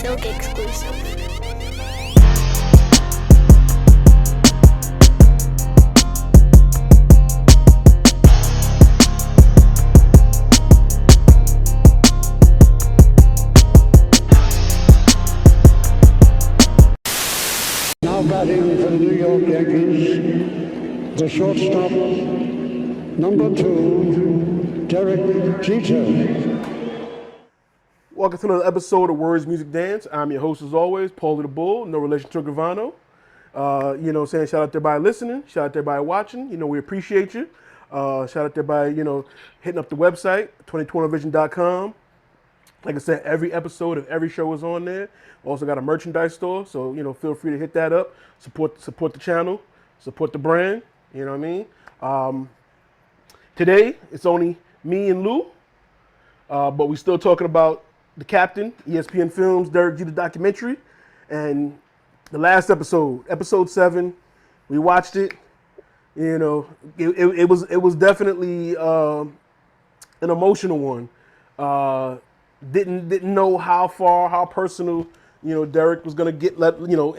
Silk exclusive. Now batting for the New York Yankees, the shortstop, number 2, Derek Jeter. Welcome to another episode of Words, Music, Dance. I'm your host as always, Paulie the Bull, no relation to Gravano. Saying shout out to everybody listening, shout out to everybody watching. We appreciate you. Shout out to everybody, hitting up the website, 2021Vision.com. Like I said, every episode of every show is on there. Also got a merchandise store, so feel free to hit that up. Support the channel, support the brand. You know what I mean? Today it's only me and Lou, but we still talking about the captain, ESPN Films, Derek Jeter documentary, and the last episode 7. We watched it. It was definitely an emotional one. Didn't know how personal Derek was gonna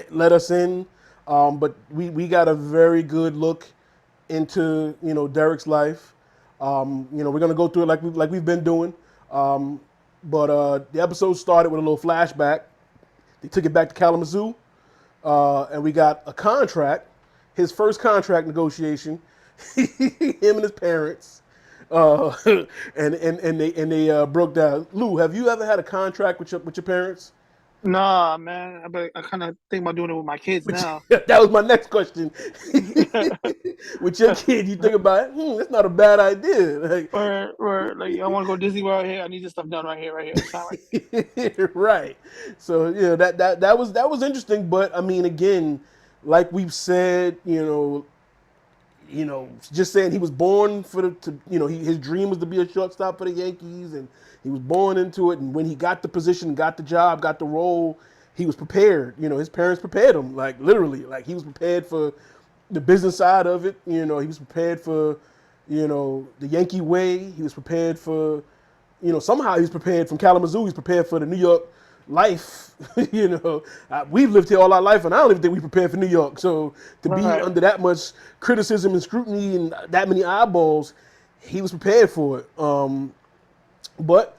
let us in, but we got a very good look into Derek's life. We're gonna go through it like we've been doing, but the episode started with a little flashback. They took it back to Kalamazoo, and we got a contract, his first contract negotiation, him and his parents. And they broke down. Lou, have you ever had a contract with your parents? Nah, man. I kind of think about doing it with my kids now. That was my next question. With your kid, you think about it, that's not a bad idea. Or like, I want to go to Disney World here. I need this stuff done right here. It's not like... Right. So that was interesting. But I mean, again, like we've said, just saying he was born his dream was to be a shortstop for the Yankees, and he was born into it. And when he got the position, got the job, got the role, he was prepared. His parents prepared him, like literally, like he was prepared for the business side of it. He was prepared for, the Yankee way. He was prepared for, somehow he was prepared from Kalamazoo. He's prepared for the New York life. We've lived here all our life, and I don't even think we prepared for New York. So to be under that much criticism and scrutiny and that many eyeballs, he was prepared for it. But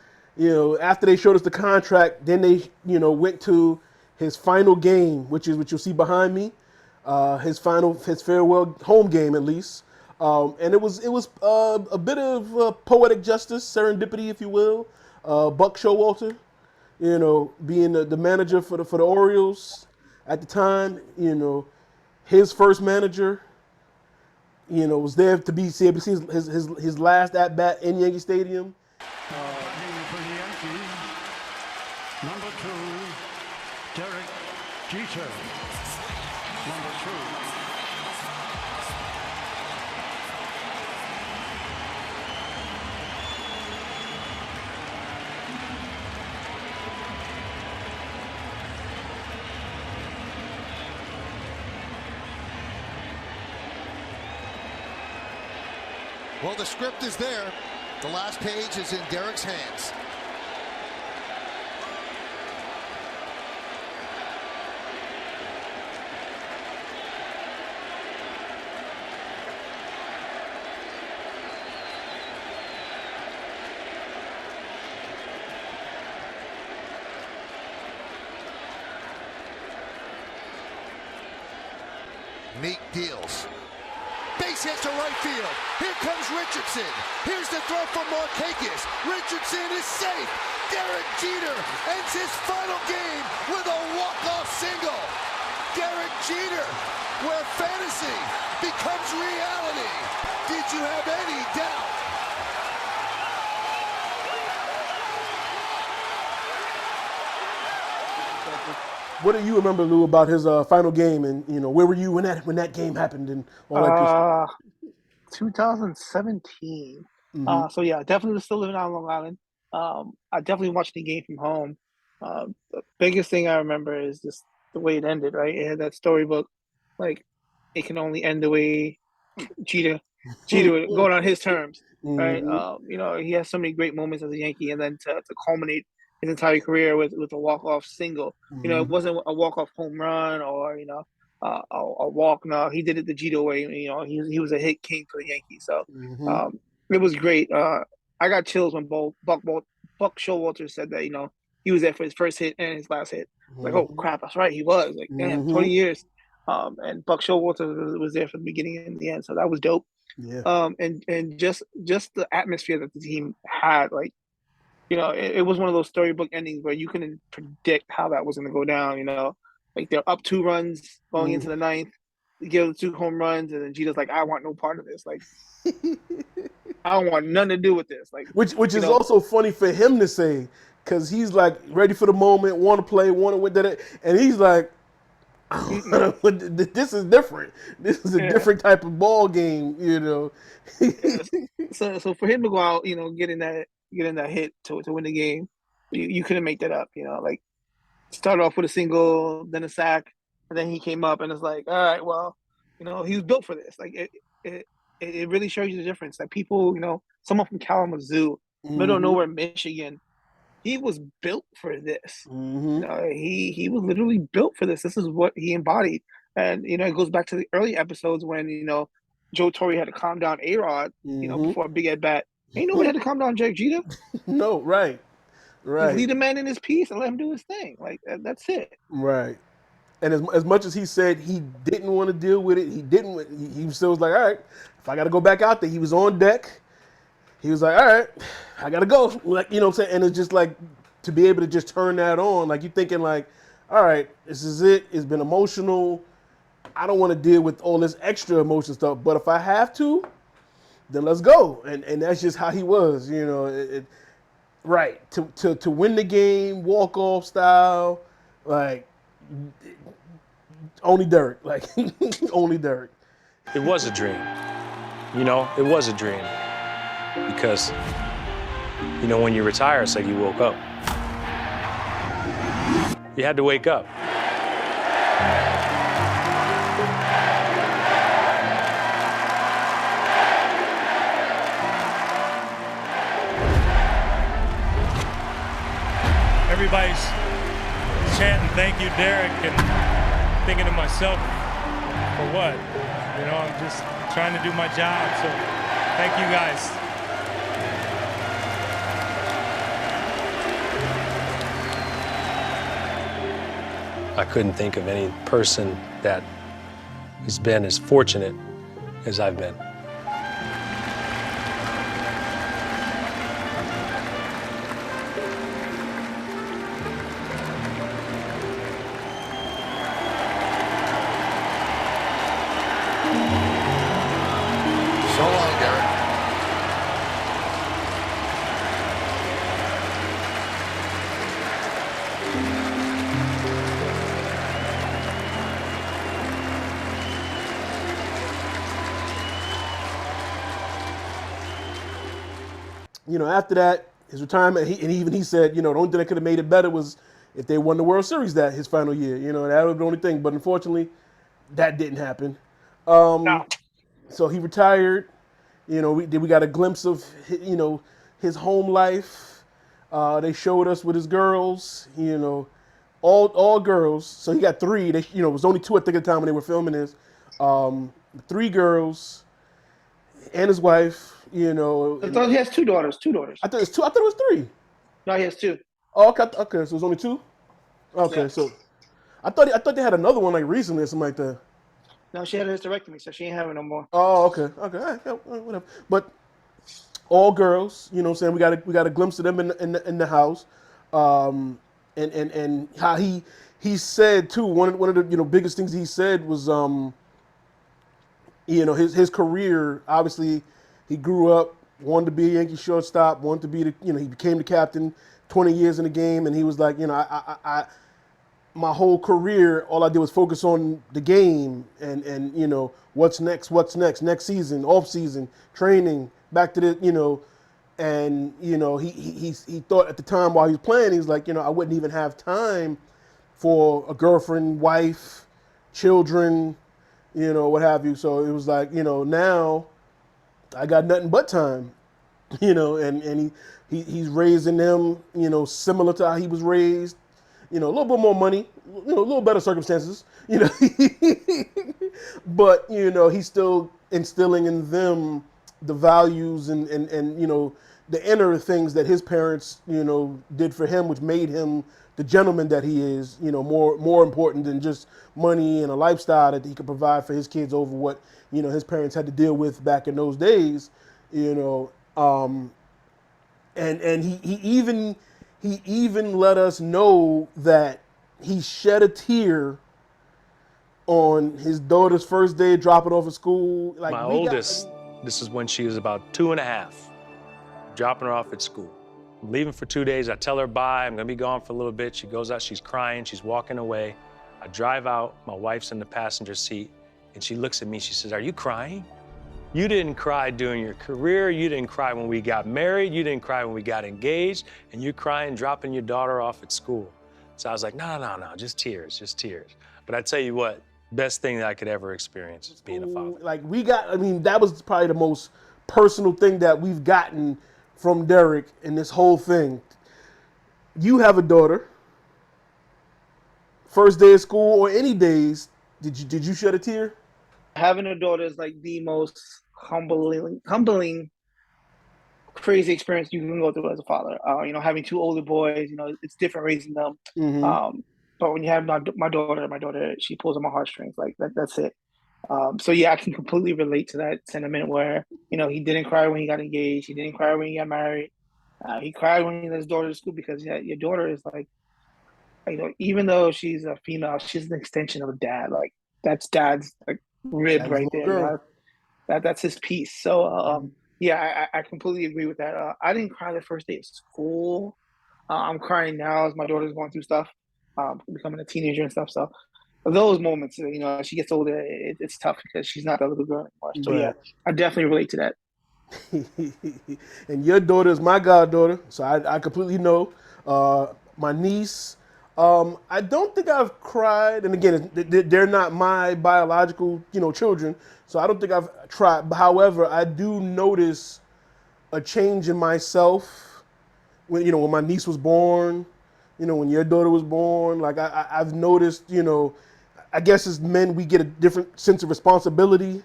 after they showed us the contract, then they went to his final game, which is what you'll see behind me, his farewell home game at least. And it was a bit of poetic justice, serendipity, if you will. Buck Showalter, being the manager for the Orioles at the time, his first manager, was there to see his last at bat in Yankee Stadium. For the Yankees, number 2, Derek Jeter. Number 2. Well, the script is there. The last page is in Derek's hands. Meek deals. Base hit to right field. Here comes Richardson. Here's the throw for Markakis. Richardson is safe. Derek Jeter ends his final game with a walk-off single. Derek Jeter, where fantasy becomes reality. Did you have any doubt? What do you remember, Lou, about his final game, and where were you when that game happened and all that? 2017. So yeah, definitely still living out on Long Island. I definitely watched the game from home. The biggest thing I remember is just the way it ended. Right, it had that storybook, like it can only end the way Jeter going on his terms. Right, he has so many great moments as a Yankee, and then to culminate his entire career with a walk-off single. You know, it Mm-hmm. wasn't a walk-off home run or a walk. No, he did it the Jeter way. You know, he was a hit king for the Yankees. So Mm-hmm. um, it was great. I got chills when both Buck Showalter said that. You know, he was there for his first hit and his last hit. Like, oh Mm-hmm. crap, that's right, he was. Like, damn, Mm-hmm. 20 years. And Buck Showalter was there from the beginning and the end. So that was dope. Yeah. And just the atmosphere that the team had, like, you know, it was one of those storybook endings where you couldn't predict how that was going to go down. You know, like they're up 2 runs going into Mm. the ninth, they give the 2 home runs, and then Jeter's like, I want no part of this. Like, I don't want nothing to do with this. Like, Which you is know, also funny for him to say, because he's like ready for the moment, want to play, want to win that, and he's like, mm-mm. this is different. This is a Yeah. different type of ball game, you know. Yes. So for him to go out, you know, getting that hit to win the game, you couldn't make that up. You know, like start off with a single, then a sack, and then he came up and it's like, all right, well, you know, he was built for this. Like it it really shows you the difference that people, you know, someone from Kalamazoo, middle of Mm-hmm. nowhere, Michigan, he was built for this. Mm-hmm. You know, he was literally built for this. This is what he embodied. And you know, it goes back to the early episodes when, you know, Joe Torre had to calm down A-Rod, you know, Mm-hmm. before a big at bat. Ain't nobody had to calm down Jack Jeter. No, right, Just right, leave the man in his piece and let him do his thing. Like that's it. right. And as much as he said he didn't want to deal with it, he didn't. He still was like, all right, if I got to go back out there, he was on deck. He was like, all right, I got to go. Like, you know what I'm saying? And it's just like to be able to just turn that on. Like, you're thinking, like, all right, this is it. It's been emotional. I don't want to deal with all this extra emotion stuff. But if I have to, then let's go. And that's just how he was, you know. Right. To win the game, walk off style, like, only Derek. Like, only Derek. It was a dream. You know, it was a dream. Because, you know, when you retire, it's like you woke up. You had to wake up. Everybody's chanting, thank you, Derek, and thinking to myself, for what? You know, I'm just trying to do my job, so thank you guys. I couldn't think of any person that has been as fortunate as I've been. So long, Derek. You know, after that, his retirement, and even he said, you know, the only thing that could have made it better was if they won the World Series that his final year. You know, that was the only thing. But unfortunately, that didn't happen. No. So he retired. You know, we got a glimpse of, you know, his home life. They showed us with his girls. You know, all girls. So he got three. They, you know, it was only two I think at the time when they were filming this. 3 girls and his wife. You know, I thought he has 2 daughters. 2 daughters. I thought it was 2. I thought it was 3. No, he has 2. Oh, okay. Okay, so it was only 2. Okay, Yeah. so I thought they had another one like recently or something like that. No, she had a hysterectomy, so she ain't having no more. Oh, okay, okay, all right, yeah, whatever. But all girls, you know, what I'm saying we got a glimpse of them in the house, and how he said too. One of the, you know, biggest things he said was you know, his career. Obviously, he grew up, wanted to be a Yankee shortstop, wanted to be the, you know, he became the captain, 20 years in the game, and he was like, you know, I my whole career, all I did was focus on the game and you know, what's next, next season, off season, training, back to the, you know, and you know, he thought at the time while he was playing, he was like, you know, I wouldn't even have time for a girlfriend, wife, children, you know, what have you. So it was like, you know, now I got nothing but time. you know, and he's raising them, you know, similar to how he was raised, you know, a little bit more money, you know, a little better circumstances, you know, but you know, he's still instilling in them the values and you know, the inner things that his parents, you know, did for him, which made him the gentleman that he is, you know, more important than just money and a lifestyle that he could provide for his kids over what, you know, his parents had to deal with back in those days, you know. And he even let us know that he shed a tear on his daughter's first day dropping off at school. Like My oldest, this is when she was about 2.5, dropping her off at school. I'm leaving for 2 days. I tell her bye. I'm gonna be gone for a little bit. She goes out, she's crying, she's walking away. I drive out, my wife's in the passenger seat, and she looks at me, she says, "Are you crying? You didn't cry during your career. You didn't cry when we got married. You didn't cry when we got engaged. And you're crying dropping your daughter off at school." So I was like, no, just tears, just tears. But I tell you what, best thing that I could ever experience is being a father. Like that was probably the most personal thing that we've gotten from Derek in this whole thing. You have a daughter. First day of school or any days, did you shed a tear? Having a daughter is like the most humbling, crazy experience you can go through as a father. You know, having 2 older boys, you know, it's different raising them. Mm-hmm. But when you have my daughter, she pulls on my heartstrings. Like that's it. So yeah, I can completely relate to that sentiment where, you know, he didn't cry when he got engaged. He didn't cry when he got married. He cried when he let his daughter to school because your daughter is like, you know, even though she's a female, she's an extension of dad. Like that's dad's like rib That was a right little there. girl. You know? That's his piece. So yeah, I completely agree with that. I didn't cry the first day of school. I'm crying now as my daughter's going through stuff, becoming a teenager and stuff. So those moments, you know, as she gets older, it's tough because she's not that little girl anymore. So yeah, Right. I definitely relate to that. And your daughter is my goddaughter, so I completely know. My niece, I don't think I've cried, and again, they're not my biological, you know, children, so I don't think I've tried. However, I do notice a change in myself when, you know, when my niece was born, you know, when your daughter was born. Like I've noticed, you know, I guess as men we get a different sense of responsibility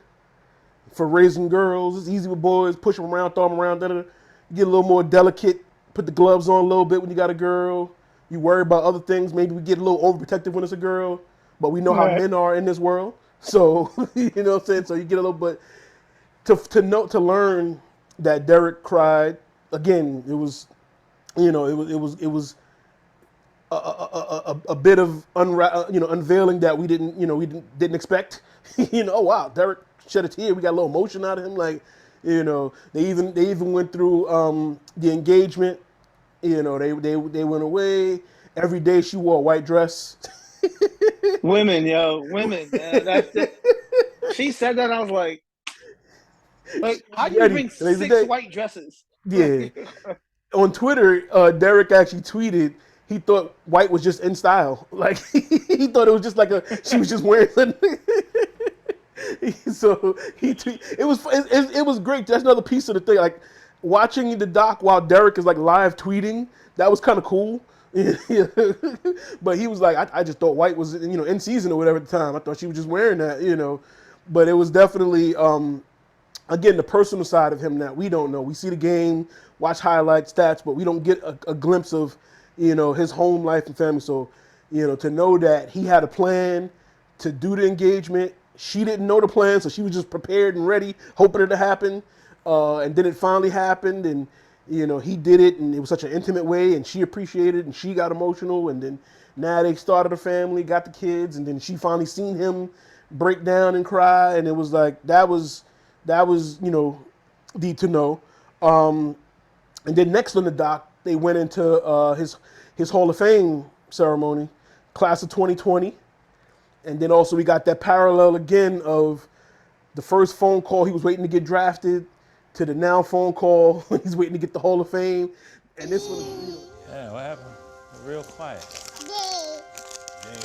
for raising girls. It's easy with boys, push them around, throw them around. You get a little more delicate, put the gloves on a little bit when you got a girl. You worry about other things. Maybe we get a little overprotective when it's a girl, but we know how Right. men are in this world. So, you know what I'm saying? So you get a little bit, to learn that Derek cried, again, it was, you know, it was a bit of unveiling that we didn't expect. You know, oh wow, Derek shed a tear. We got a little emotion out of him. Like, you know, they even went through the engagement. You know, they went away. Every day she wore a white dress. Women, women. That's it. She said that, I was like, how do you Ready. bring Today's the 6 day. white dresses? Yeah. On Twitter, Derek actually tweeted he thought white was just in style. Like he thought it was just like she was just wearing something. So it was great. That's another piece of the thing. Like watching the doc while Derek is like live tweeting, that was kind of cool. But he was like, I just thought white was, you know, in season or whatever at the time. I thought she was just wearing that, you know. But it was definitely again, the personal side of him that we don't know. We see the game, watch highlights, stats, but we don't get a glimpse of, you know, his home life and family. So, you know, to know that he had a plan to do the engagement. She didn't know the plan, so she was just prepared and ready, hoping it to happen. And then it finally happened, and, you know, he did it, and it was such an intimate way, and she appreciated it, and she got emotional, and then now they started a family, got the kids, and then she finally seen him break down and cry, and it was like, that was, you know, deep to know. And then next on the doc, they went into his Hall of Fame ceremony, class of 2020. And then also we got that parallel again of the first phone call, he was waiting to get drafted, to the now phone call, he's waiting to get the Hall of Fame. And this one, you know, Yeah, what happened? Real quiet.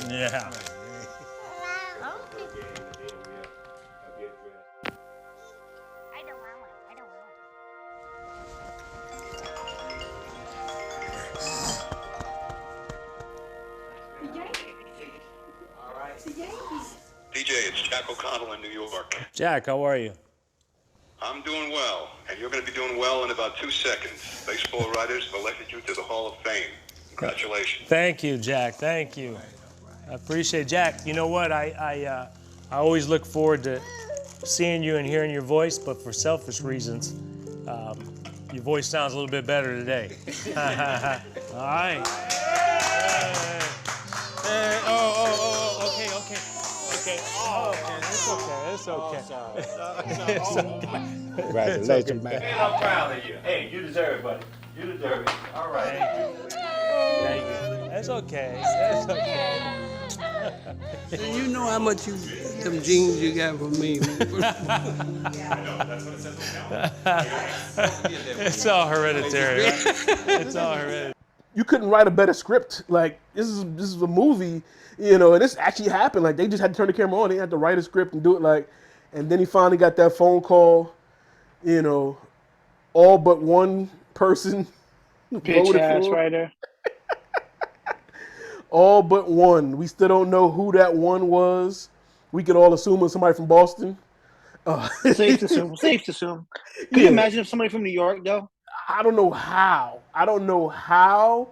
Yeah. DJ, it's Jack O'Connell in New York. Jack, how are you? I'm doing well, and you're going to be doing well in about 2 seconds. Baseball writers have elected you to the Hall of Fame. Congratulations. Thank you, Jack. Thank you. I appreciate it. Jack, you know what? I always look forward to seeing you and hearing your voice, but for selfish reasons, your voice sounds a little bit better today. All right. Hey, okay. Oh, it's okay. It's okay. Congratulations, man. Hey, I'm proud of you. Hey, you deserve it, buddy. You deserve it. All right. Thank you. That's okay. You know how much them jeans you got from me. It's all hereditary. Right? It's all hereditary. You couldn't write a better script. Like, this is a movie, and this actually happened. Like, they just had to turn the camera on. They had to write a script and do it. Like, and then he finally got that phone call. All but one person Bitch ass writer. All but one. We still don't know who that one was. We could all assume it was somebody from Boston. Safe to assume. Can you imagine if somebody from New York, though? I don't know how,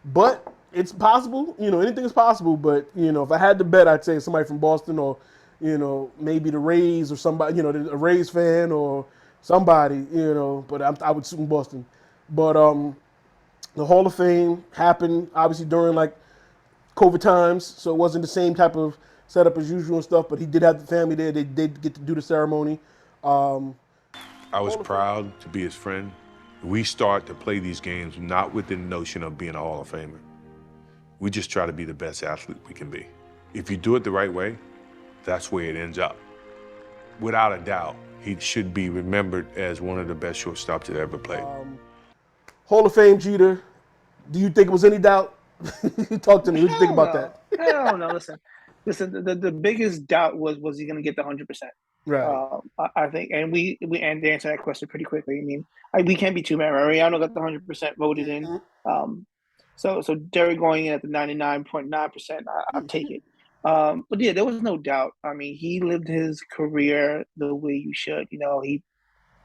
but it's possible. Anything is possible. But if I had to bet, I'd say somebody from Boston, or maybe the Rays, or somebody, a Rays fan or somebody, But I would assume Boston. But the Hall of Fame happened obviously during like COVID times, so it wasn't the same type of setup as usual and stuff. But he did have the family there. They did get to do the ceremony. I was proud to be his friend. We start to play these games not with the notion of being a Hall of Famer. We just try to be the best athlete we can be. If you do it the right way, that's where it ends up. Without a doubt, he should be remembered as one of the best shortstops that ever played. Hall of Fame, Jeter. Do you think it was any doubt? Talk to me. What do you think about that? Hell no. Listen. The biggest doubt was he going to get the 100%. Right. I think, and we answered that question pretty quickly. I mean, we can't be too mad. Mariano got the 100% voted in. So Derek going in at the 99.9%, I'll take it. But yeah, there was no doubt. I mean, he lived his career the way you should. He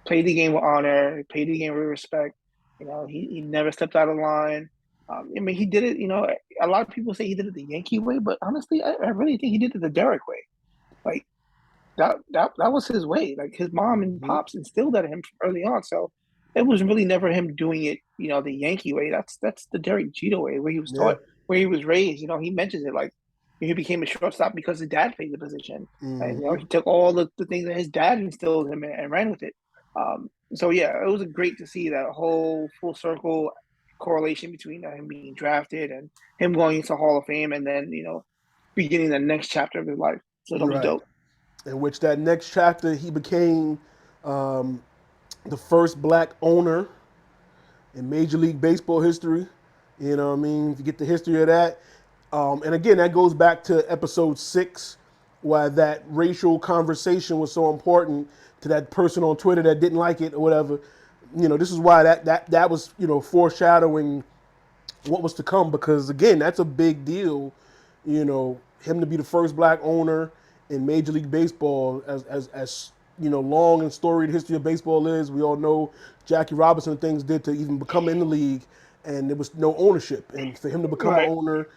played the game with honor, played the game with respect. He never stepped out of line. I mean, he did it. A lot of people say he did it the Yankee way, but honestly, I really think he did it the Derek way. Like, that was his way. Like, his mom and pops instilled that in him from early on. So it was really never him doing it, the Yankee way. That's the Derek Jeter way, where he was taught, where he was raised. He mentions it like he became a shortstop because his dad played the position, and he took all the things that his dad instilled in him and ran with it. So yeah, it was great to see that whole full circle correlation between him being drafted and him going into Hall of Fame, and then beginning the next chapter of his life. So that was dope. In which that next chapter, he became the first black owner in Major League Baseball history. You know what I mean? If you get the history of that. And again, that goes back to episode 6, why that racial conversation was so important to that person on Twitter that didn't like it or whatever. This is why that was, foreshadowing what was to come, because again, that's a big deal, him to be the first black owner in Major League Baseball, as long and storied history of baseball is. We all know Jackie Robinson and things did to even become in the league, and there was no ownership. And for him to become an owner,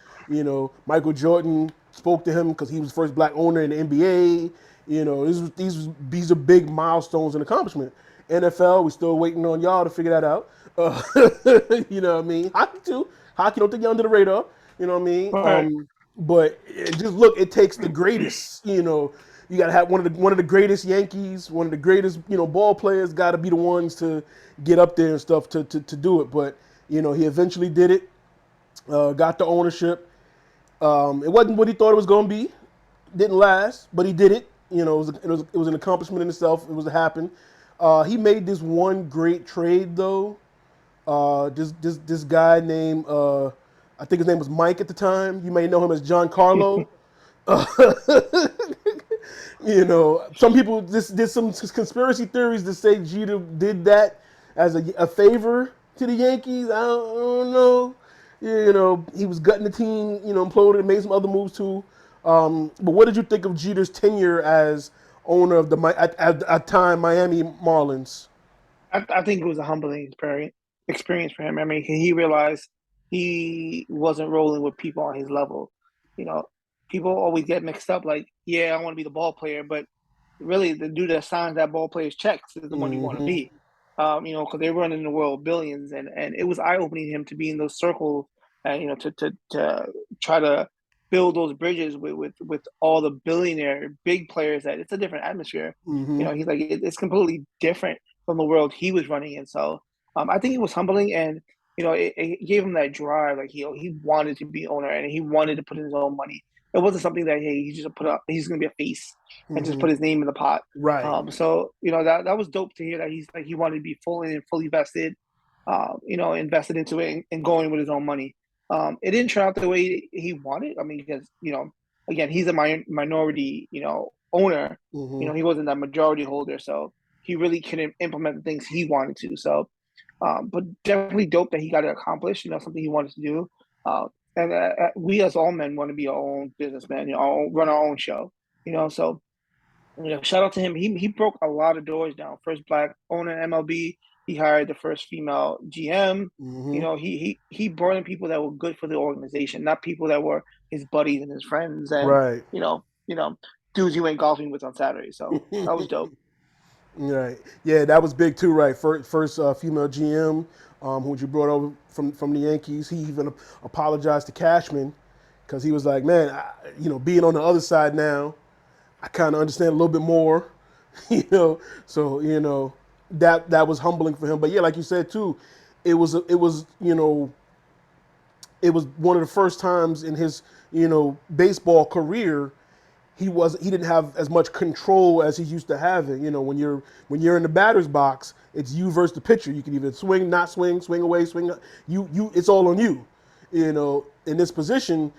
Michael Jordan spoke to him because he was the first black owner in the NBA. These are big milestones and accomplishment. NFL, we're still waiting on y'all to figure that out. You know what I mean? Hockey too. Hockey, don't think you're under the radar. You know what I mean? Right. But just look, it takes the greatest. You got to have one of the greatest Yankees, one of the greatest ball players. Got to be the ones to get up there and stuff to do it. But he eventually did it. Got the ownership. It wasn't what he thought it was going to be. Didn't last, but he did it. It was an accomplishment in itself. It was a happen. He made this one great trade though. This guy named I think his name was Mike at the time. You may know him as John Carlo. Some people there's some conspiracy theories that say Jeter did that as a favor to the Yankees. I don't know. He was gutting the team, imploded and made some other moves too. But what did you think of Jeter's tenure as owner of the at time Miami Marlins? I think it was a humbling experience for him. I mean, he realized he wasn't rolling with people on his level. You know, people always get mixed up. Like, yeah, I want to be the ball player, but really, the dude that signs that ball player's checks is the one you want to be. Because they're running the world billions, and it was eye opening him to be in those circles, and to try to build those bridges with all the billionaire big players. That it's a different atmosphere. He's like it's completely different from the world he was running in. So I think it was humbling, and it gave him that drive. Like he wanted to be owner, and he wanted to put in his own money. It wasn't something that he just put up. He's going to be a face and just put his name in the pot. Right. So that was dope to hear that he's like he wanted to be fully vested, invested into it and going with his own money. It didn't turn out the way he wanted. I mean, because again, he's a minority, owner. He wasn't that majority holder, so he really couldn't implement the things he wanted to. So, but definitely dope that he got it accomplished. Something he wanted to do. And we as all men want to be our own businessman, run our own show. So shout out to him. He broke a lot of doors down. First black owner in MLB. He hired the first female GM. He brought in people that were good for the organization, not people that were his buddies and his friends and right. Dudes you went golfing with on Saturday. So that was dope. Right. Yeah, that was big too, right? First female GM, who you brought over from the Yankees. He even apologized to Cashman because he was like, man, being on the other side now, I kind of understand a little bit more, So that was humbling for him. But yeah, like you said too, it was one of the first times in his baseball career he didn't have as much control as he used to having. When you're in the batter's box, it's you versus the pitcher. You can either swing, not swing, swing away, swing. It's all on you. In this position,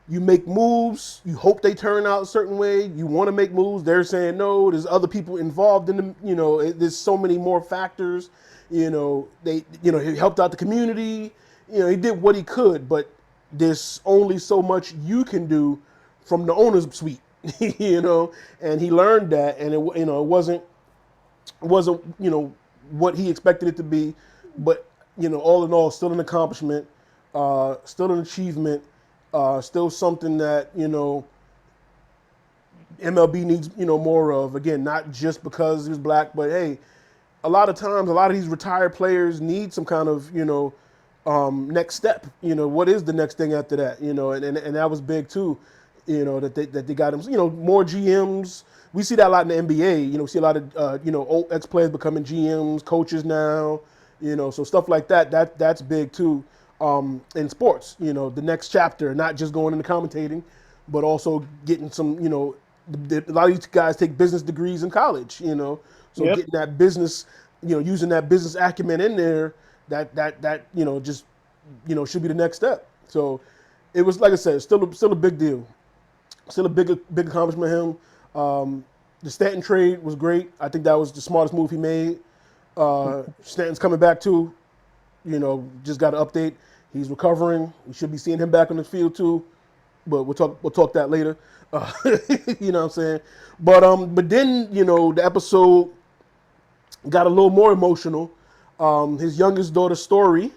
you make moves. You hope they turn out a certain way. You want to make moves. They're saying no. There's other people involved in the. There's so many more factors. He helped out the community. He did what he could, but there's only so much you can do from the owner's suite, and he learned that, and it wasn't what he expected it to be, but all in all, still an accomplishment, still an achievement, still something that MLB needs more of. Again, not just because he was black, but hey, a lot of times, a lot of these retired players need some kind of next step. What is the next thing after that? And that was big too. That they got him, more GMs. We see that a lot in the NBA. We see a lot of, old ex-players becoming GMs, coaches now, so stuff like that. That's big too in sports. The next chapter, not just going into commentating, but also getting some, a lot of these guys take business degrees in college, so Yep. getting that business, using that business acumen in there, that just, should be the next step. So it was, like I said, still a big deal. Still a big accomplishment for him. The Stanton trade was great. I think that was the smartest move he made. Stanton's coming back too. Just got an update. He's recovering. We should be seeing him back on the field too. But we'll talk that later. You know what I'm saying? But then the episode got a little more emotional. His youngest daughter's story.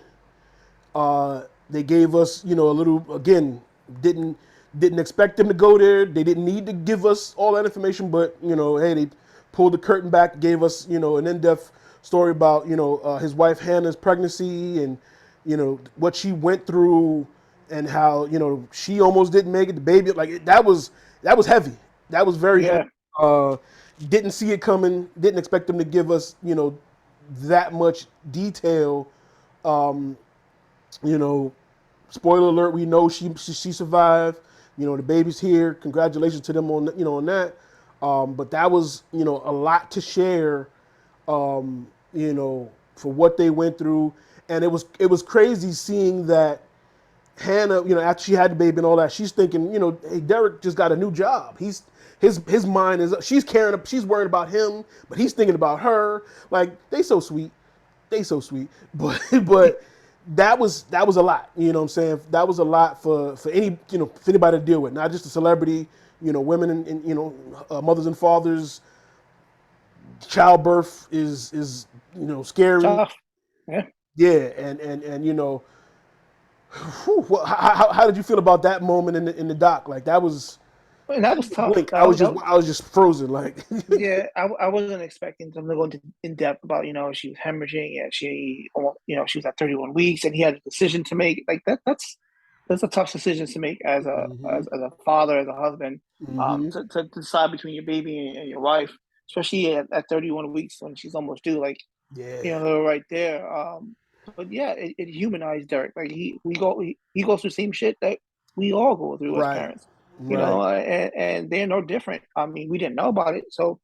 They gave us a little, again, didn't expect them to go there. They didn't need to give us all that information, but hey, they pulled the curtain back, gave us an in-depth story about his wife Hannah's pregnancy and what she went through and how she almost didn't make it. The baby, that was heavy. That was very heavy. Didn't see it coming. Didn't expect them to give us that much detail. Spoiler alert: we know she survived. The baby's here. Congratulations to them on on that. But that was a lot to share. For what they went through, and it was crazy seeing that Hannah, after she had the baby and all that, she's thinking, hey, Derek just got a new job. His mind is, she's worried about him, but he's thinking about her. Like, they so sweet, but that was a lot. You know what I'm saying? That was a lot for any for anybody to deal with, not just a celebrity. Women and mothers and fathers. Childbirth is scary. Tough. Yeah. Yeah, and how did you feel about that moment in the doc? Like that was. And that was tough. Blink. I was just frozen. Like yeah, I wasn't expecting them to go into in depth about she was hemorrhaging and she she was at 31 weeks and he had a decision to make. Like that's a tough decision to make as a as a father, as a husband, to decide between your baby and your wife, especially at 31 weeks when she's almost due. Like they're right there. But yeah, it humanized Derek. Like he goes through the same shit that we all go through as parents. And they're no different. I mean, we didn't know about it, so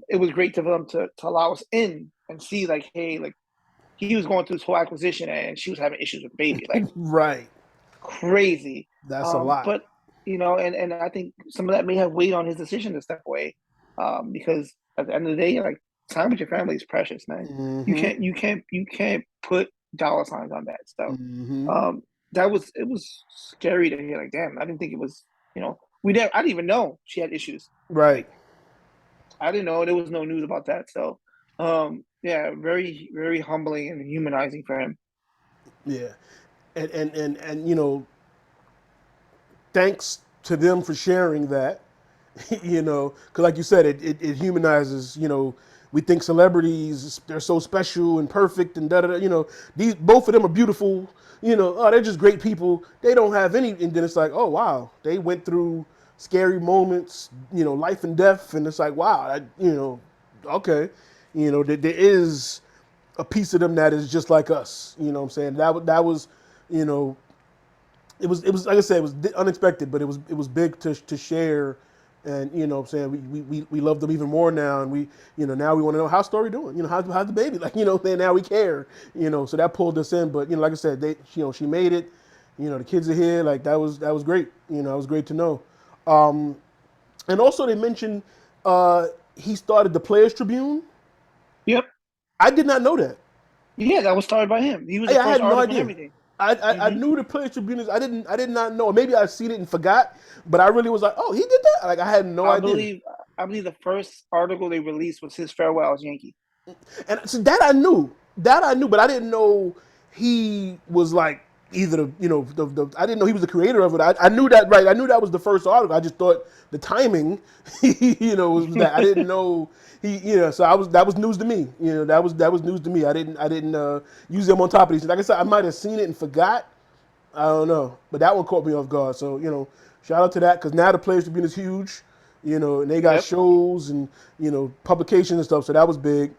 it was great for them to allow us in and see, like, hey, like he was going through this whole acquisition and she was having issues with the baby, like crazy. That's a lot. But and I think some of that may have weighed on his decision to step away, because at the end of the day, like time with your family is precious, man. You can't put dollar signs on that stuff. It was scary to hear. Like, damn, I didn't think it was. I didn't even know she had issues. Right. I didn't know there was no news about that. So, yeah, very, very humbling and humanizing for him. Yeah, and thanks to them for sharing that. Because like you said, it humanizes. We think celebrities, they're so special and perfect and these both of them are beautiful. They're just great people. They don't have any, and then it's like, oh wow, they went through scary moments, life and death, and it's like, wow, okay, there is a piece of them that is just like us. You know what I'm saying? That was, it was like I said, it was unexpected, but it was big to share. And what I'm saying, we love them even more now, and we now we want to know how's Story doing, how's the baby, like now we care, so that pulled us in. But like I said, she made it, the kids are here, like that was great, it was great to know. And also they mentioned he started the Players Tribune. Yep, I did not know that. Yeah, that was started by him. He was the first I had no idea. Everything. I knew the Players Tribune is. I did not know. Maybe I've seen it and forgot, but I really was like, oh, he did that. Like I had no idea. I believe the first article they released was his farewell as Yankee. And so that I knew, but I didn't know he was like either I didn't know he was the creator of it. I knew that, right? I knew that was the first article. I just thought the timing, was that. I didn't know so that was news to me. That was news to me. I didn't use them on top of these. Like I said, I might have seen it and forgot. I don't know, but that one caught me off guard. So shout out to that, because now the Players Tribune is huge. And they got shows and publications and stuff. So that was big.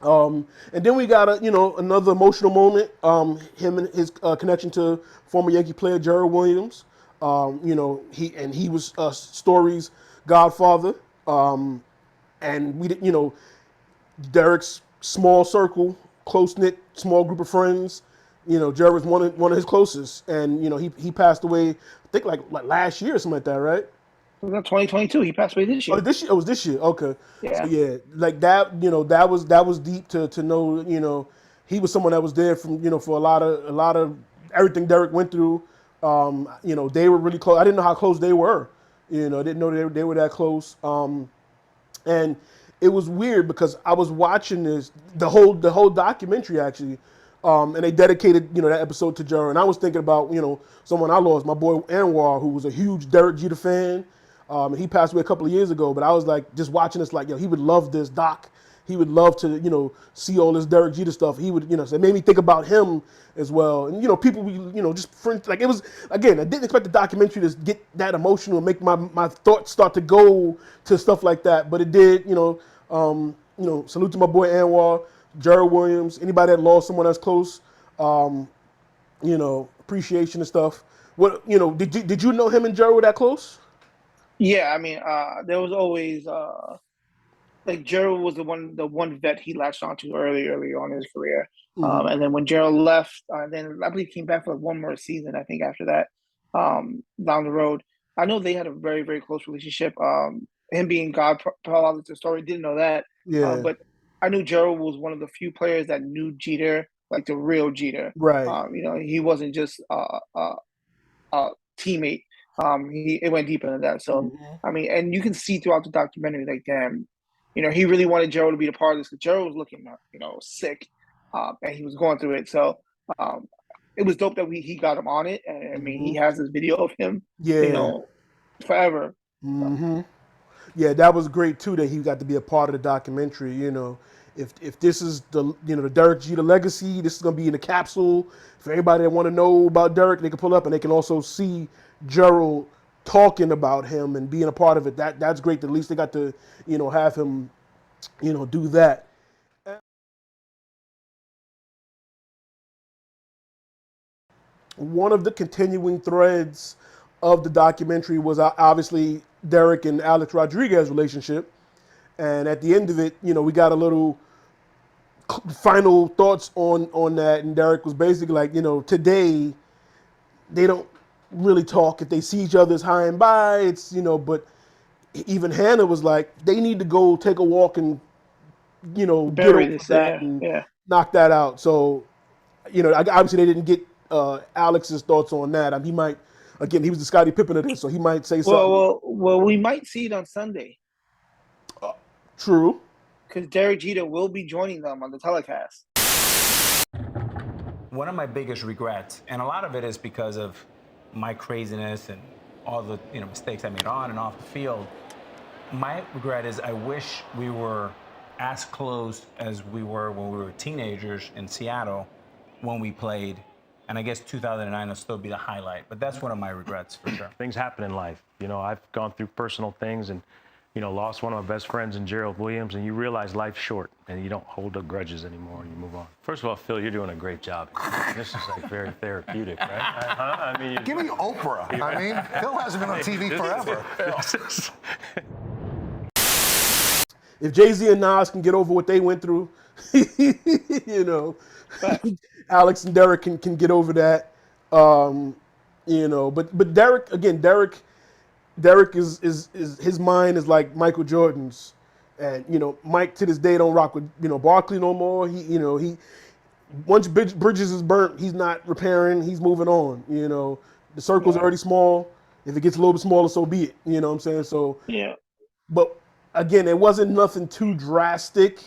And then we got another emotional moment. Him and his connection to former Yankee player Gerald Williams. He was Story's godfather. And we did, Derek's small circle, close knit, small group of friends. Gerald was one of his closest, and he passed away. I think like last year or something like that, right? It was 2022. He passed away this year. Oh, this year? It was this year. Okay. Yeah. So yeah, like that. That was deep to know. He was someone that was there from for a lot of everything Derek went through. They were really close. I didn't know how close they were. Didn't know they were that close. And it was weird because I was watching the whole documentary actually, and they dedicated that episode to Gerald. And I was thinking about someone I lost, my boy Anwar, who was a huge Derek Jeter fan. He passed away a couple of years ago, but I was like just watching this, like he would love this doc. He would love to see all this Derek Jeter stuff. He would so it made me think about him as well. And people just friends, like it was, again, I didn't expect the documentary to get that emotional and make my thoughts start to go to stuff like that, but it did. Salute to my boy Anwar, Gerald Williams, anybody that lost someone that's close. Appreciation and stuff. What did you know him and Gerald were that close? Yeah, I mean, there was always like Gerald was the one vet he latched onto early on in his career. And then when Gerald left, then I believe he came back for one more season, I think, after that, down the road. I know they had a very, very close relationship. Him being godfather to Story, didn't know that. Yeah. But I knew Gerald was one of the few players that knew Jeter like the real Jeter. Right. You know, he wasn't just a teammate. It went deeper than that. So I mean, and you can see throughout the documentary, like, damn, you know, he really wanted Gerald to be a part of this because Gerald was looking, you know, sick, and he was going through it. So it was dope that he got him on it. And I mean, he has this video of him, you know, forever. Yeah, that was great too that he got to be a part of the documentary. You know, if this is the the Derek Jeter legacy, this is gonna be in the capsule for everybody that want to know about Derek. They can pull up and they can also see Gerald talking about him and being a part of it. That's great. At least they got to have him do that. One of the continuing threads of the documentary was obviously Derek and Alex Rodriguez's relationship. And at the end of it, we got a little final thoughts on that. And Derek was basically like, today they don't really talk. If they see each other, it's high and by. It's, but even Hannah was like, they need to go take a walk and, get over that and knock that out. So, obviously they didn't get Alex's thoughts on that. He might, again, he was the Scottie Pippen of this, so he might say something. Well, we might see it on Sunday. True. Because Derek Jeter will be joining them on the telecast. One of my biggest regrets, and a lot of it is because of my craziness and all the mistakes I made on and off the field. My regret is I wish we were as close as we were when we were teenagers in Seattle when we played. And I guess 2009 will still be the highlight, but that's one of my regrets for sure. Things happen in life. I've gone through personal things and, lost one of my best friends in Gerald Williams, and you realize life's short and you don't hold up grudges anymore and you move on. First of all, Phil, you're doing a great job. This is like very therapeutic, right? I mean, give me Oprah. I mean, Phil hasn't been on TV forever. If Jay-Z and Nas can get over what they went through, Alex and Derek can get over that. But Derek is his mind is like Michael Jordan's, and Mike to this day don't rock with Barkley no more. He once bridges is burnt, he's not repairing. He's moving on. The circle's already small. If it gets a little bit smaller, so be it. You know what I'm saying? So yeah. But again, it wasn't nothing too drastic.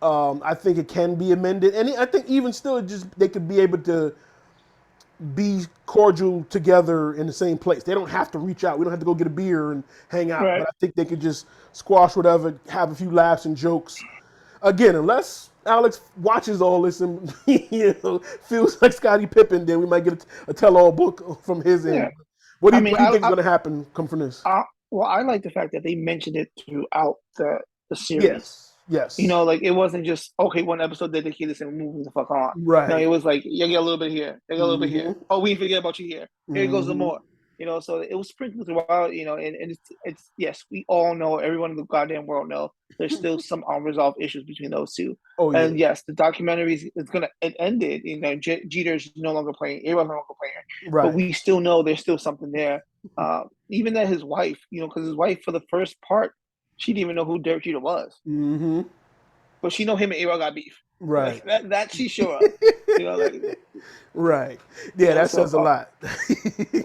I think it can be amended, and I think even still, they could be able to be cordial together in the same place. They don't have to reach out. We don't have to go get a beer and hang out. Right. But I think they could just squash whatever, have a few laughs and jokes. Again, unless Alex watches all this and feels like Scottie Pippen, then we might get a tell-all book from his end. What do you think is going to happen come from this? Well, I like the fact that they mentioned it throughout the series. Yes. Like it wasn't just one episode dedicated and moving the fuck on. Right. No, it was like you get a little bit here, you get a little bit here. Oh, we forget about you here. Here goes the more. So it was sprinkled throughout. And it's yes, we all know, everyone in the goddamn world know there's still some unresolved issues between those two. Oh yeah. And yes, the documentary it ended. Jeter's no longer playing. Everyone's no longer playing. Right. But we still know there's still something there. Even that his wife, because his wife for the first part, she didn't even know who Derek Jeter was. Mm-hmm. But she know him and A-Rod got beef. Right. Like, that she sure of. Right. Yeah, that says a lot.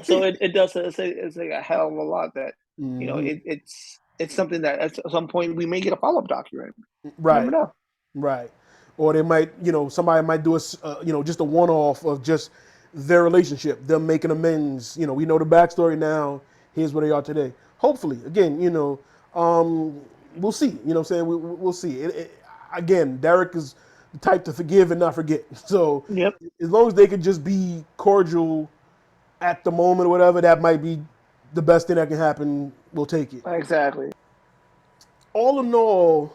So it does. It's like a hell of a lot that it's something that at some point we may get a follow-up document. Right. Never know. Right. Or they might, somebody might do just a one-off of just their relationship, them making amends. We know the backstory now. Here's where they are today. Hopefully, again, we'll see. You know what I'm saying? We'll see. Again, Derek is the type to forgive and not forget. So as long as they could just be cordial at the moment or whatever, that might be the best thing that can happen. We'll take it. Exactly. All in all,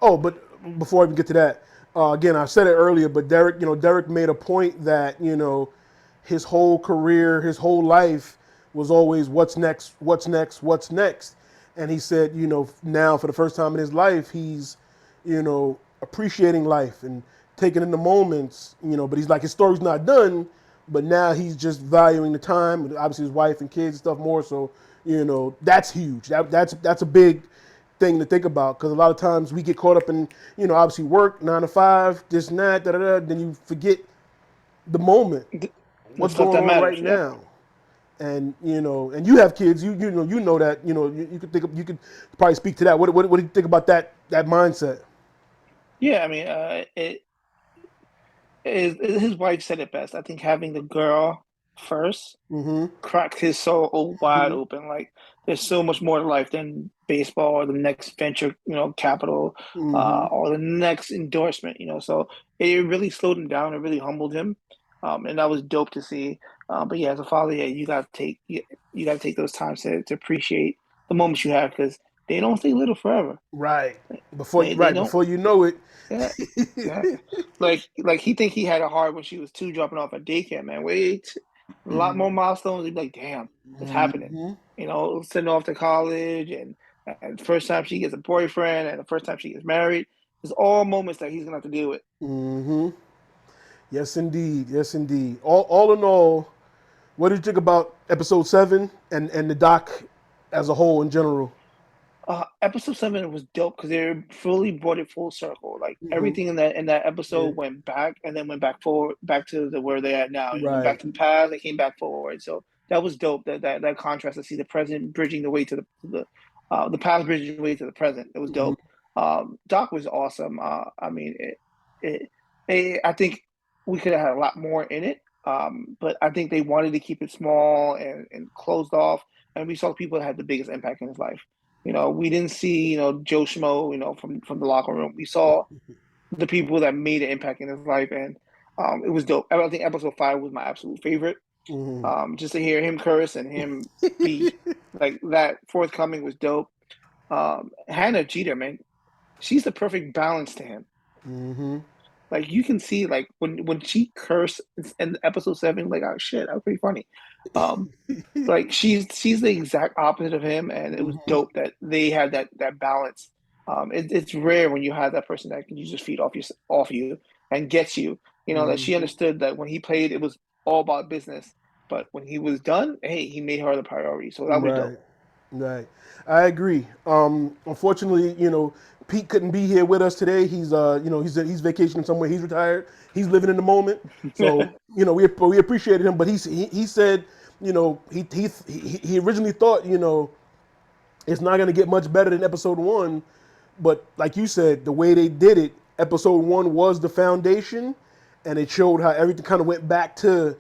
but before I even get to that, again, I said it earlier, but Derek made a point that, his whole career, his whole life was always what's next, what's next, what's next. And he said, now for the first time in his life, he's, appreciating life and taking in the moments, but he's like, his story's not done, but now he's just valuing the time, obviously his wife and kids and stuff more. So, that's huge. That's a big thing to think about, because a lot of times we get caught up in, obviously work, 9 to 5, this and that, then you forget the moment, what's stuff going that on matters. right now. And and you have kids, you know that, you could you could probably speak to that. What do you think about that mindset? Yeah, I mean, his wife said it best. I think having the girl first cracked his soul wide open. Like, there's so much more to life than baseball or the next venture, capital, or the next endorsement. So it really slowed him down. It really humbled him, and that was dope to see. But yeah, as a father, yeah, you got to take those times to appreciate the moments you have, because they don't stay little forever. Right. They don't. Before you know it. Yeah, yeah. Like he think he had it hard when she was 2, dropping off at daycare. Man, wait, a lot more milestones. He'd be like, damn, it's happening. Sending off to college, and first time she gets a boyfriend, and the first time she gets married. It's all moments that he's gonna have to deal with. Yes, indeed. Yes, indeed. All in all, what did you think about episode 7 and the doc as a whole in general? Episode 7 was dope because they fully brought it full circle. Like, everything in that episode went back, and then went back forward, back to where they're at now. Went back to the past, they came back forward. So that was dope. That contrast, to see the present bridging the way to the past bridging the way to the present. It was dope. Doc was awesome. I mean, I think we could have had a lot more in it. But I think they wanted to keep it small and closed off, and we saw people that had the biggest impact in his life. We didn't see, Joe Schmo, from the locker room. We saw the people that made an impact in his life, and it was dope. I think episode 5 was my absolute favorite. Just to hear him curse and him be like that forthcoming was dope. Hannah Jeter, man, she's the perfect balance to him. Like, you can see, like, when she cursed in episode 7, like, oh shit, that was pretty funny. Like, she's the exact opposite of him, and it was dope that they had that balance. It's rare when you have that person that can just feed off you and gets you. That she understood that when he played, it was all about business, but when he was done, hey, he made her the priority. So that was dope. Right. I agree. Unfortunately, Pete couldn't be here with us today. He's he's vacationing somewhere. He's retired. He's living in the moment. So we appreciated him, but he said, he originally thought, it's not going to get much better than episode 1, but like you said, the way they did it, episode 1 was the foundation, and it showed how everything kind of went back to,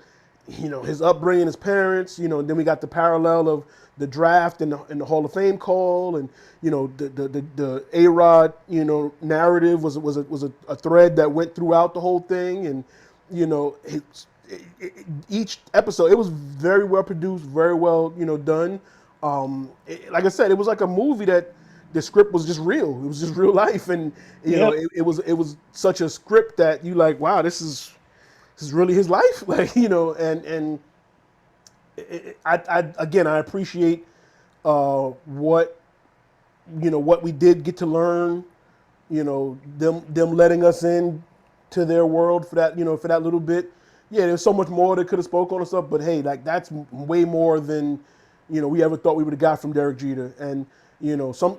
his upbringing, his parents. Then we got the parallel of the draft and the Hall of Fame call, and the A-Rod narrative was a thread that went throughout the whole thing, and each episode, it was very well produced, very well done. Like I said, it was like a movie that the script was just real. It was just real life, and it was such a script that you like, wow, this is really his life, like I appreciate what we did get to learn, them letting us in to their world for that for that little bit. Yeah, there's so much more they could have spoke on and stuff, but hey, like, that's way more than we ever thought we would have got from Derek Jeter. And some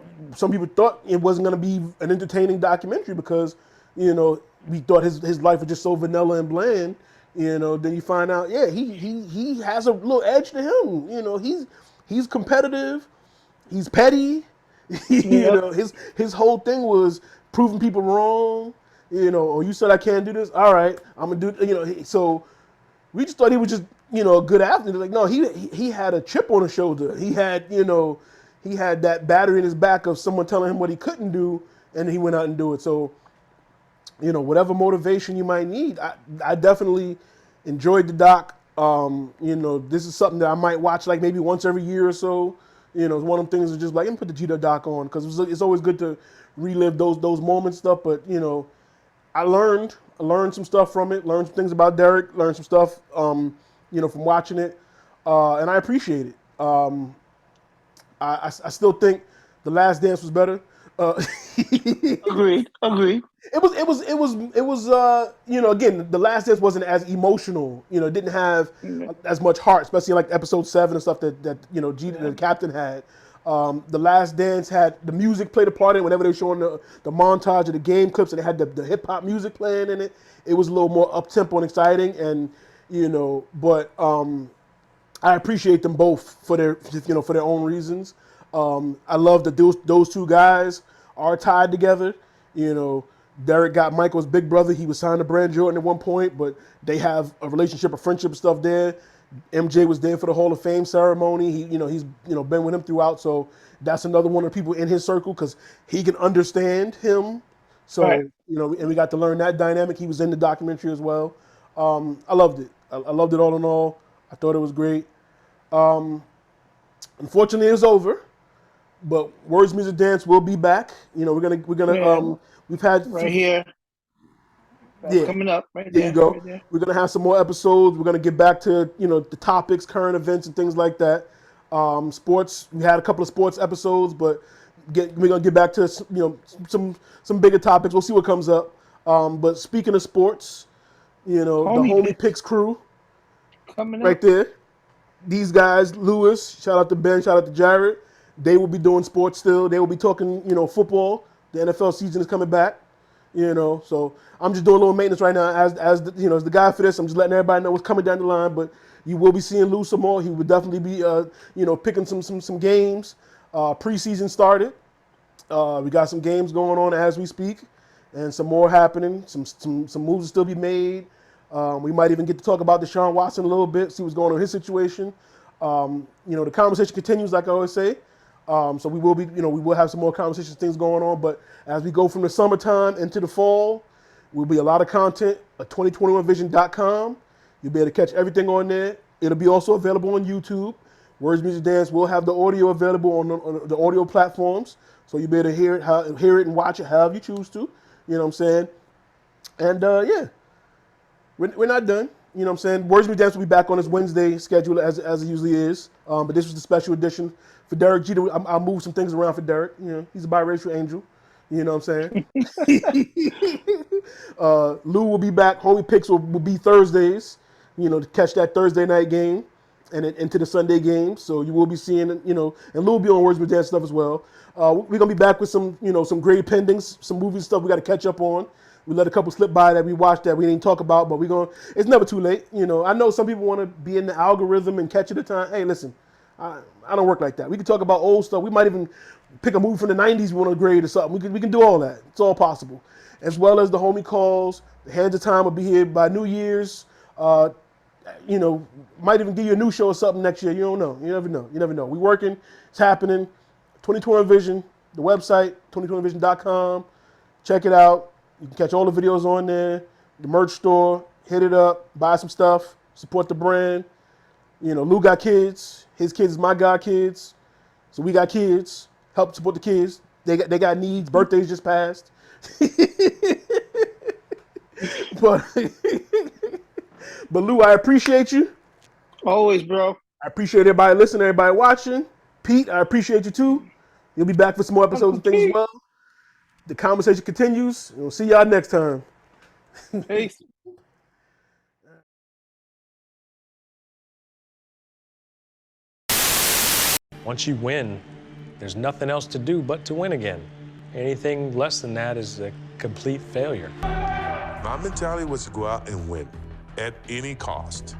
people thought it wasn't going to be an entertaining documentary because we thought his life was just so vanilla and bland. Then you find out, yeah, he has a little edge to him. He's competitive, he's petty. His whole thing was proving people wrong. Oh, you said I can't do this. All right, I'm gonna do. So we just thought he was just a good athlete. Like, no, he had a chip on his shoulder. He had he had that battery in his back of someone telling him what he couldn't do, and he went out and do it. So whatever motivation you might need, I definitely enjoyed the doc. This is something that I might watch like maybe once every year or so. It's one of them things that's just like, let me put the Jeter doc on, because it's always good to relive those moments stuff. But I learned some stuff from it, learned some things about Derek, learned some stuff from watching it, and I appreciate it. I still think The Last Dance was better. Agreed. It was again, The Last Dance wasn't as emotional. It didn't have as much heart, especially like episode 7 and stuff that Jeter, the captain, had. The Last Dance had the music played a part in it. Whenever they were showing the montage of the game clips, and they had the hip hop music playing in it. It was a little more up tempo and exciting, and but I appreciate them both for their for their own reasons. I love that those two guys are tied together. Derek got Michael's big brother. He was signed to Brand Jordan at one point, but they have a relationship, a friendship stuff there. MJ was there for the Hall of Fame ceremony. He's been with him throughout, so that's another one of the people in his circle because he can understand him. So Right. And we got to learn that dynamic. He was in the documentary as well. I loved it. I loved it all in all. I thought it was great. Unfortunately, it's over. But Words Music Dance will be back. We're gonna we've had Right here. That's coming up. Right there you go. Right there. We're gonna have some more episodes. We're gonna get back to the topics, current events, and things like that. Sports. We had a couple of sports episodes, but we're gonna get back to some bigger topics. We'll see what comes up. But speaking of sports, the Homie Picks crew Coming right up. there. These guys, Lewis, shout out to Ben, shout out to Jared. They will be doing sports still. They will be talking, football. The NFL season is coming back. So I'm just doing a little maintenance right now as the guy for this. I'm just letting everybody know what's coming down the line. But you will be seeing Lou some more. He would definitely be, picking some games. Preseason started. We got some games going on as we speak, and some more happening. Some moves will still be made. We might even get to talk about Deshaun Watson a little bit, see what's going on in his situation. The conversation continues, like I always say. So we will have some more conversations, things going on. But as we go from the summertime into the fall, will be a lot of content at 2021Vision.com. You'll be able to catch everything on there. It'll be also available on YouTube. Words Music Dance will have the audio available on the audio platforms. So you'll be able to hear it and watch it however you choose to. You know what I'm saying? And we're not done. You know what I'm saying? Words Music Dance will be back on its Wednesday schedule as it usually is. But this was the special edition for Derek Jeter. I'll move some things around for Derek. He's a biracial angel. You know what I'm saying? Lou will be back. Homie Picks will be Thursdays, to catch that Thursday night game and then into the Sunday game. So you will be seeing, and Lou will be on Words With Dance stuff as well. We're going to be back with some grade pendings, some movie stuff we got to catch up on. We let a couple slip by that we watched that we didn't talk about, but it's never too late. I know some people want to be in the algorithm and catch it at a time. Hey, listen, I don't work like that. We can talk about old stuff. We might even pick a movie from the 90s we want to grade or something. We can do all that. It's all possible. As well as the homie calls. The Hands of Time will be here by New Year's. Might even give you a new show or something next year. You don't know. You never know. We working. It's happening. 2021 Vision, the website, 2021vision.com. Check it out. You can catch all the videos on there. The merch store. Hit it up. Buy some stuff. Support the brand. Lou got kids. His kids is my god kids. So we got kids. Help support the kids. They got needs. Birthdays just passed. but Lou, I appreciate you. Always, bro. I appreciate everybody listening, everybody watching. Pete, I appreciate you too. You'll be back for some more episodes and things as well. The conversation continues. We'll see y'all next time. Peace. Once you win, there's nothing else to do but to win again. Anything less than that is a complete failure. My mentality was to go out and win at any cost.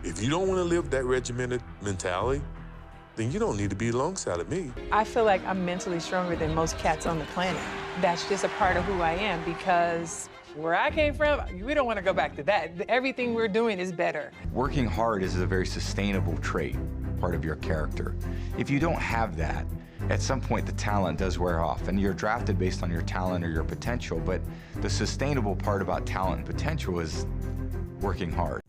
If you don't want to live that regimented mentality, then you don't need to be alongside of me. I feel like I'm mentally stronger than most cats on the planet. That's just a part of who I am because where I came from, we don't want to go back to that. Everything we're doing is better. Working hard is a very sustainable trait, part of your character. If you don't have that, at some point the talent does wear off and you're drafted based on your talent or your potential, but the sustainable part about talent and potential is working hard.